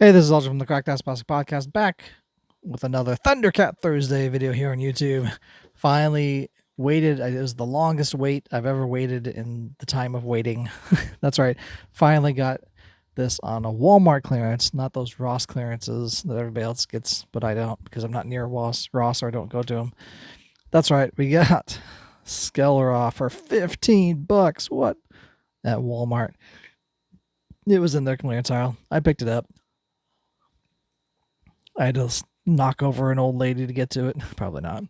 Hey, this is Ultra from the Cracked Plastic Podcast, back with another Thundercat Thursday video here on YouTube. Finally waited. It was the longest wait I've ever waited in the time of waiting. That's right. Finally got this on a Walmart clearance, not those Ross clearances that everybody else gets, but I don't because I'm not near Ross or I don't go to them. That's right. We got Skell-Ra for $15. What? At Walmart. It was in their clearance aisle. I picked it up. I had to knock over an old lady to get to it. Probably not.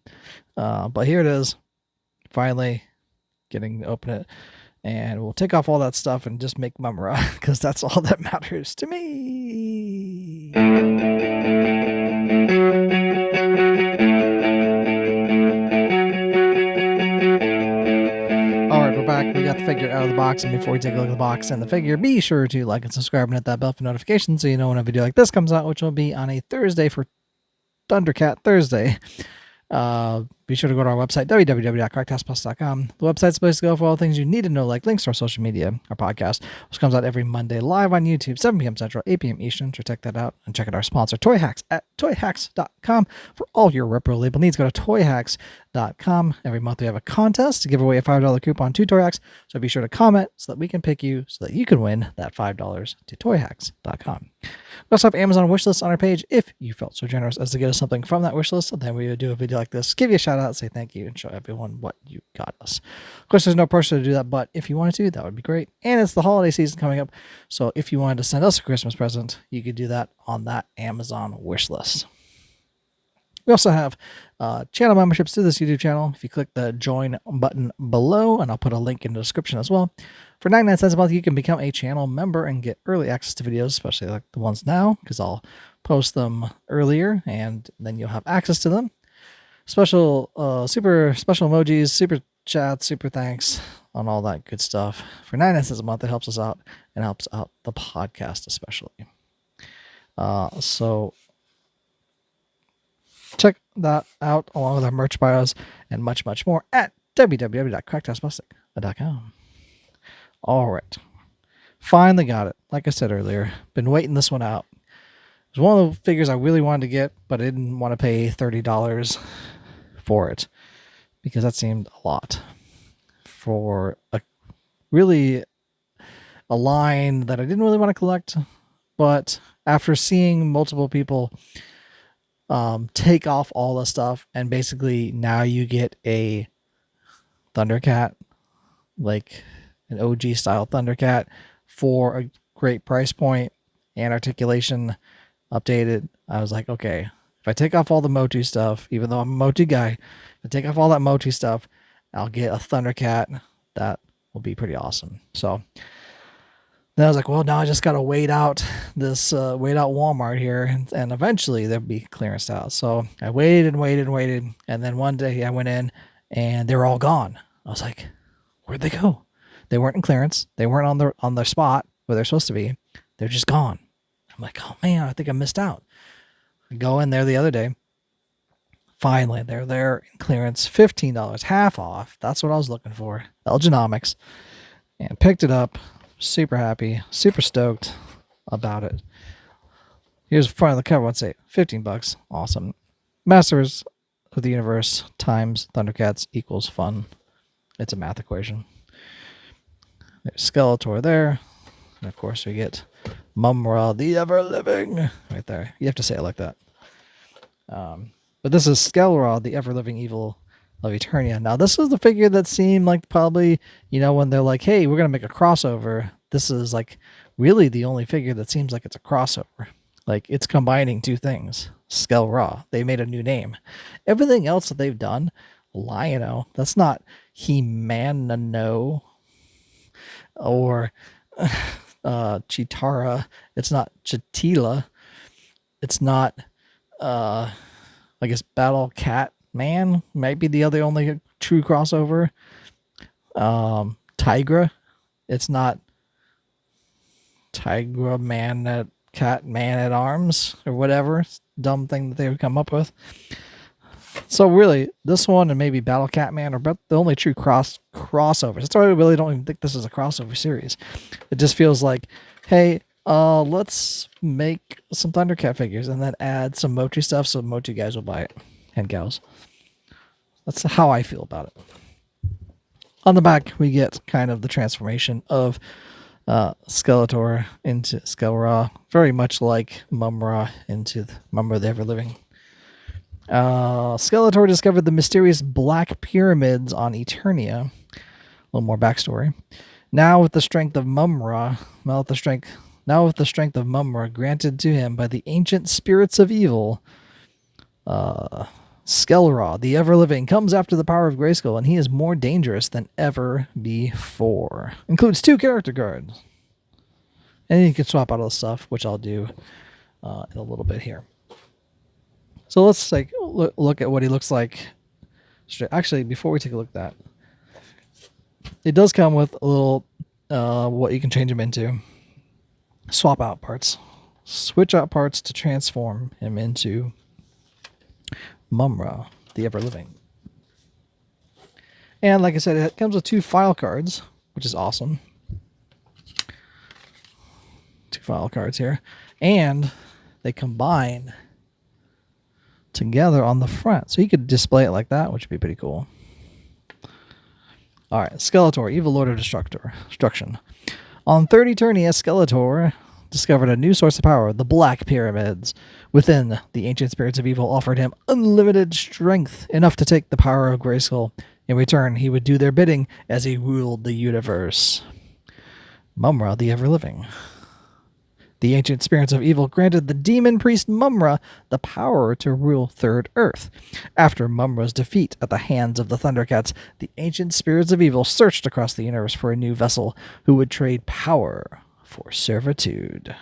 But here it is. Finally getting to open it. And we'll take off all that stuff and just make Mumra, because that's all that matters to me. Alright, we're back. We got the figure out of the box. And before we take a look at the box and the figure, be sure to like and subscribe and hit that bell for notifications so you know when a video like this comes out, which will be on a Thursday for Thundercat Thursday. Be sure to go to our website, www.cracktasplus.com. The website's the place to go for all things you need to know, like links to our social media, our podcast, which comes out every Monday live on YouTube, 7 p.m. Central, 8 p.m. Eastern. So check that out. And check out our sponsor, Toy Hacks, at toyhacks.com. For all your retro label needs, go to toyhacks.com. Every month we have a contest to give away a $5 coupon to Toy Hacks. So be sure to comment so that we can pick you so that you can win that $5 to toyhacks.com. We also have Amazon wishlist on our page. If you felt so generous as to get us something from that wishlist, then we would do a video like this, give you a shout out, say thank you, and show everyone what you got us. Of course, there's no pressure to do that, but if you wanted to, that would be great. And it's the holiday season coming up, so if you wanted to send us a Christmas present, you could do that on that Amazon wishlist. We also have channel memberships to this YouTube channel. If you click the join button below, and I'll put a link in the description as well. For 99 cents a month, you can become a channel member and get early access to videos, especially like the ones now, because I'll post them earlier and then you'll have access to them. Special, super special emojis, super chats, super thanks on all that good stuff. For 99 cents a month, it helps us out and helps out the podcast especially. So check that out along with our merch bios and much, much more at www.cracktassplastic.com. All right. Finally got it. Like I said earlier, been waiting this one out. It was one of the figures I really wanted to get, but I didn't want to pay $30 for it because that seemed a lot for a line that I didn't really want to collect. But after seeing multiple people take off all the stuff, and basically now you get a Thundercat, like an OG style Thundercat, for a great price point and articulation updated. I was like, okay, if I take off all the MOTU stuff, even though I'm a MOTU guy, if I take off all that MOTU stuff, I'll get a Thundercat. That will be pretty awesome. So then I was like, well, now I just got to wait out Walmart here, and eventually they'll be clearanced out. So I waited, and then one day I went in and they were all gone. I was like, where'd they go? They weren't in clearance. They weren't on their spot where they're supposed to be. They're just gone. I'm like, oh man, I think I missed out. I go in there the other day. Finally, they're there in clearance, $15, half off. That's what I was looking for. Elginomics. And picked it up. Super happy, super stoked about it. Here's the front of the cover. Let's say $15. Awesome. Masters of the Universe times Thundercats equals fun. It's a math equation. There's Skeletor there. And of course we get Mumra, the ever-living, right there. You have to say it like that. But this is Skell-Ra, the ever-living evil of Eternia. Now, this is the figure that seemed like probably, when they're like, hey, we're going to make a crossover. This is like really the only figure that seems like it's a crossover. Like it's combining two things. Skell-Ra. They made a new name. Everything else that they've done, Lion-O, that's not He-Man-No or Chitara. It's not Chitila. It's not, I guess, Battle Cat Man might be the only true crossover. Tigra. It's not Tigra Man Cat Man at Arms or whatever dumb thing that they would come up with. So really, this one and maybe Battle Cat Man are the only true crossovers. That's why I really don't even think this is a crossover series. It just feels like, hey, Let's make some Thundercat figures and then add some MOTU stuff so MOTU guys will buy it. And gals. That's how I feel about it. On the back, we get kind of the transformation of Skeletor into Skell-Ra, very much like Mum-Ra into Mum-Ra the Ever-Living. Skeletor discovered the mysterious Black Pyramids on Eternia. A little more backstory. Now with the strength of Mum-Ra granted to him by the ancient spirits of evil, Skell-Ra, the ever-living, comes after the power of Grayskull, and he is more dangerous than ever before. Includes 2 character cards. And you can swap out all the stuff, which I'll do in a little bit here. So let's take look at what he looks like. Actually, before we take a look at that, it does come with a little what you can change him into. Swap out parts. Switch out parts to transform him into Mum-Ra, the ever-living. And like I said, it comes with 2 file cards, which is awesome. 2 file cards here. And they combine together on the front. So you could display it like that, which would be pretty cool. All right, Skeletor, Evil Lord of Destruction. On 3rd Eternia, Skeletor discovered a new source of power, the Black Pyramids. Within, the ancient spirits of evil offered him unlimited strength, enough to take the power of Grayskull. In return, he would do their bidding as he ruled the universe. Mum-Ra, the ever-living. The ancient spirits of evil granted the demon priest Mum-Ra the power to rule Third Earth. After Mum-Ra's defeat at the hands of the Thundercats, the ancient spirits of evil searched across the universe for a new vessel who would trade power for servitude.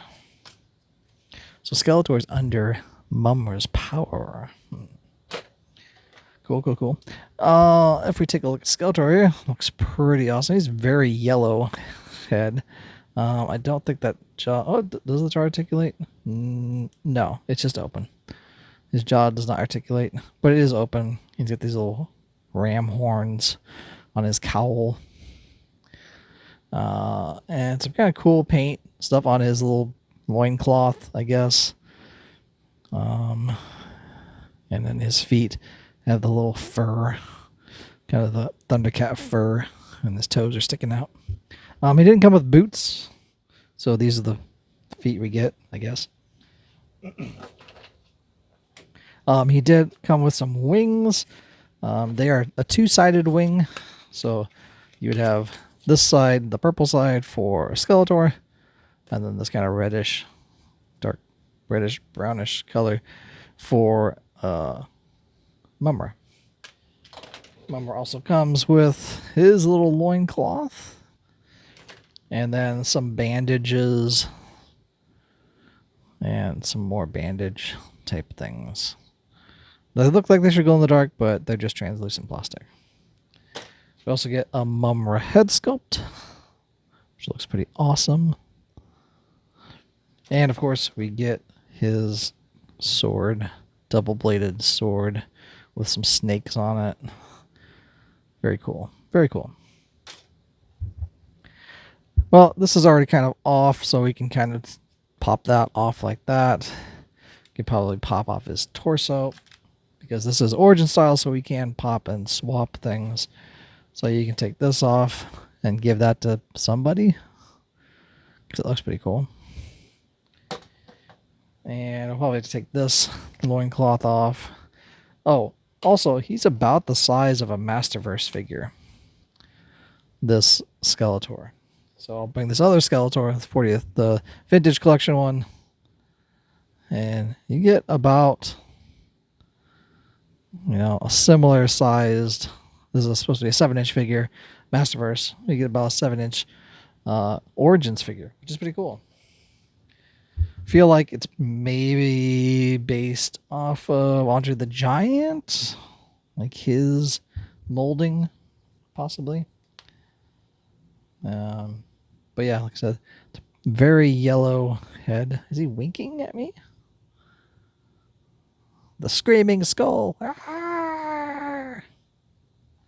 So Skeletor's under Mum-Ra's power. Cool. If we take a look at Skeletor here, looks pretty awesome. He's very yellow head. I don't think that jaw... Oh, does the jaw articulate? No, it's just open. His jaw does not articulate, but it is open. He's got these little ram horns on his cowl. And some kind of cool paint stuff on his little loincloth, I guess. And then his feet have the little fur, kind of the Thundercat fur, and his toes are sticking out. He didn't come with boots, so these are the feet we get, I guess. He did come with some wings. They are a 2-sided wing, so you would have this side, the purple side for Skeletor, and then this kind of reddish, dark reddish, brownish color for Mum-Ra. Mum-Ra also comes with his little loincloth. And then some bandages. And some more bandage type things. They look like they should glow in the dark, but they're just translucent plastic. We also get a Mum-Ra head sculpt, which looks pretty awesome. And of course, we get his sword, double-bladed sword with some snakes on it. Very cool. Very cool. Well, this is already kind of off, so we can kind of pop that off like that. Could probably pop off his torso, because this is origin style, so we can pop and swap things. So you can take this off and give that to somebody, because it looks pretty cool. And I'll probably have to take this loincloth off. Oh, also, he's about the size of a Masterverse figure, this Skeletor. So I'll bring this other Skeletor, the 40th, the vintage collection one. And you get about, a similar sized, this is supposed to be a 7-inch figure, Masterverse. You get about a 7-inch Origins figure, which is pretty cool. Feel like it's maybe based off of Andre the Giant, like his molding, possibly. But yeah, like I said, very yellow head. Is he winking at me? The screaming skull. Arr!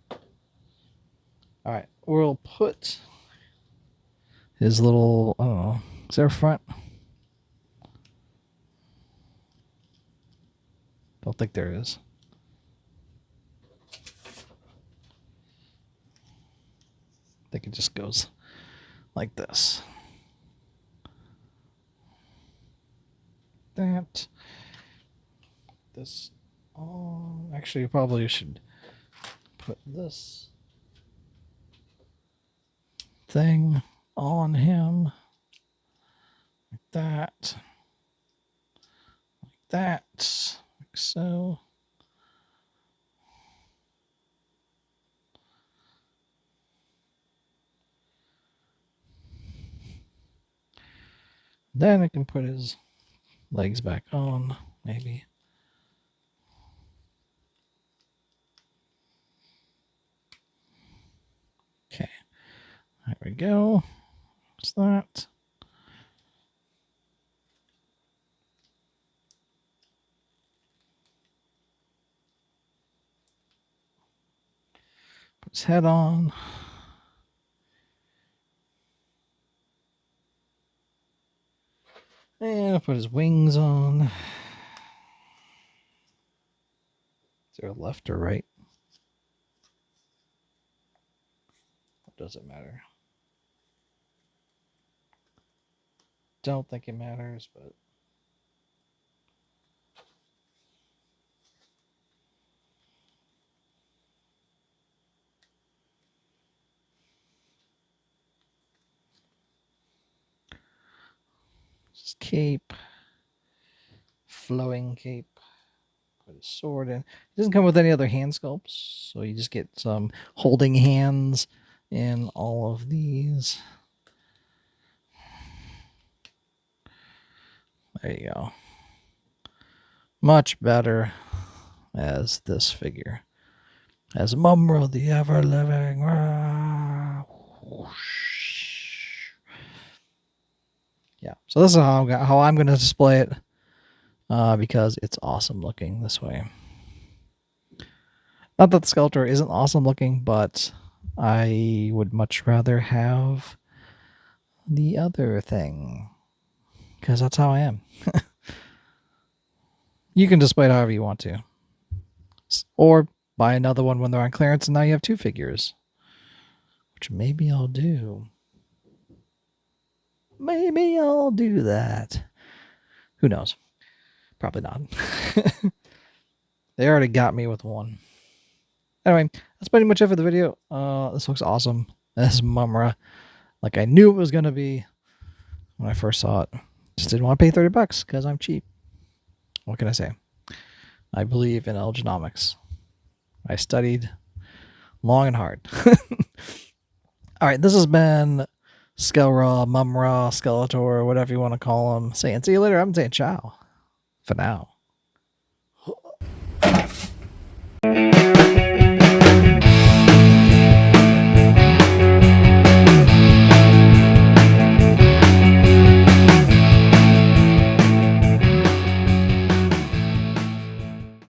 All right, we'll put his little, I don't know, is there a front? Don't think there is. I think it just goes like this. That. This. Oh, actually, you probably should put this thing on him. Like that. Like that. Like so. Then I can put his legs back on, maybe. Okay, there we go. What's that? Put his head on. And put his wings on. Is there a left or right? Or does it matter? Don't think it matters, but just cape, flowing cape. Put his sword in. It doesn't come with any other hand sculpts, so you just get some holding hands in all of these. There you go. Much better as this figure. As Mumra the ever-living. Yeah, so this is how I'm going to display it because it's awesome looking this way. Not that the Skell-Ra isn't awesome looking, but I would much rather have the other thing because that's how I am. You can display it however you want to. Or buy another one when they're on clearance and now you have two figures. Which maybe I'll do. Maybe I'll do that. Who knows? Probably not. They already got me with one. Anyway, that's pretty much it for the video. This looks awesome. This is Mumra. Like I knew it was going to be when I first saw it. Just didn't want to pay $30 because I'm cheap. What can I say? I believe in algenomics. I studied long and hard. All right, this has been Skell-Ra, Mumra, Skeletor, whatever you want to call him. Saying see you later. I'm saying ciao for now.